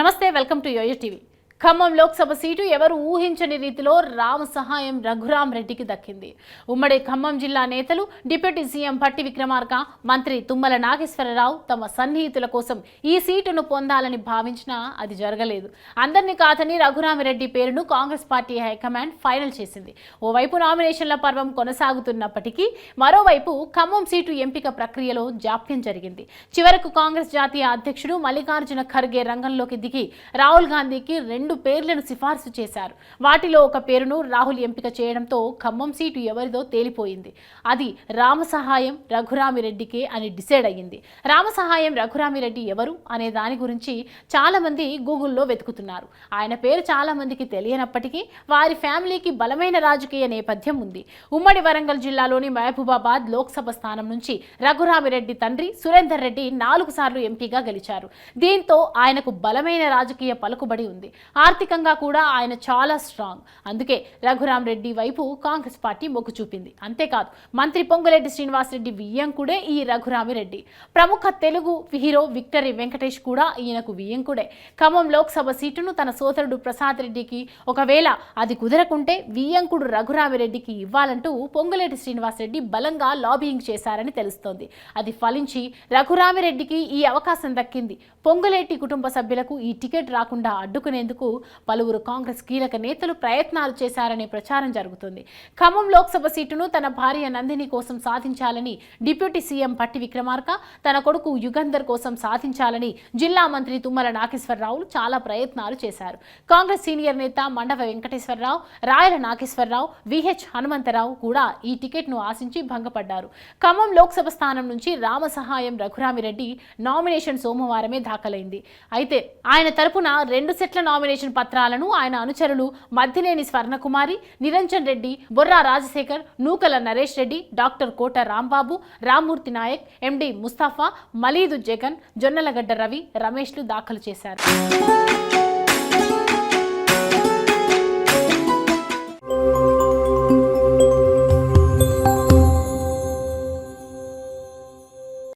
నమస్తే, welcome to YoYo TV. Khammam Lok Sabha seat ఎవరు ఊహించని రీతిలో రామ సహాయం రఘురామ్ రెడ్డికి దక్కింది. ఉమ్మడి ఖమ్మం జిల్లా నేతలు, డిప్యూటీ సీఎం భట్టి విక్రమార్క, మంత్రి తుమ్మల నాగేశ్వరరావు తమ సన్నిహితుల కోసం ఈ సీటును పొందాలని భావించినా అది జరగలేదు. అందరినీ కాదని రఘురామిరెడ్డి పేరును కాంగ్రెస్ పార్టీ హైకమాండ్ ఫైనల్ చేసింది. ఓవైపు నామినేషన్ల పర్వం కొనసాగుతున్నప్పటికీ మరోవైపు ఖమ్మం సీటు ఎంపిక ప్రక్రియలో జాప్యం జరిగింది. చివరకు కాంగ్రెస్ జాతీయ అధ్యక్షుడు మల్లికార్జున ఖర్గే రంగంలోకి దిగి రాహుల్ గాంధీకి 2 పేర్లను సిఫార్సు చేశారు. వాటిలో ఒక పేరును రాహుల్ ఎంపిక చేయడంతో ఖమ్మం సీటు ఎవరిదో తేలిపోయింది. అది రామసహాయం రఘురామిరెడ్డికే అని డిసైడ్ అయ్యింది. రామసహాయం రఘురామిరెడ్డి ఎవరు అనే దాని గురించి చాలా మంది గూగుల్లో వెతుకుతున్నారు. ఆయన పేరు చాలా మందికి తెలియనప్పటికీ వారి ఫ్యామిలీకి బలమైన రాజకీయ నేపథ్యం ఉంది. ఉమ్మడి వరంగల్ జిల్లాలోని మహబూబాబాద్ లోక్సభ స్థానం నుంచి రఘురామిరెడ్డి తండ్రి సురేందర్ రెడ్డి 4 సార్లు ఎంపీగా గెలిచారు. దీంతో ఆయనకు బలమైన రాజకీయ పలుకుబడి ఉంది. ఆర్థికంగా కూడా ఆయన చాలా స్ట్రాంగ్. అందుకే రఘురామ్ రెడ్డి వైపు కాంగ్రెస్ పార్టీ మొగ్గు చూపింది. అంతేకాదు, మంత్రి పొంగులేటి శ్రీనివాసరెడ్డి వియ్యంకుడే ఈ రఘురామిరెడ్డి. ప్రముఖ తెలుగు హీరో విక్టరీ వెంకటేష్ కూడా ఈయనకు వియ్యంకుడే. ఖమ్మం లోక్సభ సీటును తన సోదరుడు ప్రసాద్ రెడ్డికి, ఒకవేళ అది కుదరకుంటే వియ్యంకుడు రఘురామిరెడ్డికి ఇవ్వాలంటూ పొంగులేటి శ్రీనివాసరెడ్డి బలంగా లాబియింగ్ చేశారని తెలుస్తోంది. అది ఫలించి రఘురామిరెడ్డికి ఈ అవకాశం దక్కింది. పొంగులేటి కుటుంబ సభ్యులకు ఈ టికెట్ రాకుండా అడ్డుకునేందుకు పలువురు కాంగ్రెస్ కీలక నేతలు ప్రయత్నాలు చేశారనే ప్రచారం జరుగుతుంది. ఖమ్మం లోక్సభ సీటును తన భార్య నందిని కోసం సాధించాలని డిప్యూటీ సీఎం భట్టి విక్రమార్క, తన కొడుకు యుగంధర్ కోసం సాధించాలని జిల్లా మంత్రి తుమ్మల నాగేశ్వరరావు చాలా ప్రయత్నాలు చేశారు. కాంగ్రెస్ సీనియర్ నేత మండవ వెంకటేశ్వరరావు, రాయల నాగేశ్వరరావు, విహెచ్ హనుమంతరావు కూడా ఈ టికెట్ను ఆశించి భంగపడ్డారు. ఖమ్మం లోక్సభ స్థానం నుంచి రామసహాయం రఘురామిరెడ్డి నామినేషన్ సోమవారమే దాఖలైంది. అయితే ఆయన తరపున 2 సెట్ల నామినేషన్ పత్రాలను ఆయన అనుచరులు మద్దినేని స్వర్ణకుమారి, నిరంజన్ రెడ్డి, బొర్రా రాజశేఖర్, నూకల నరేష్ రెడ్డి, డాక్టర్ కోట రాంబాబు, రామ్మూర్తి నాయక్, ఎండి ముస్తాఫా, మలీదు జగన్, జొన్నలగడ్డ రవి, రమేష్లు దాఖలు చేశారు.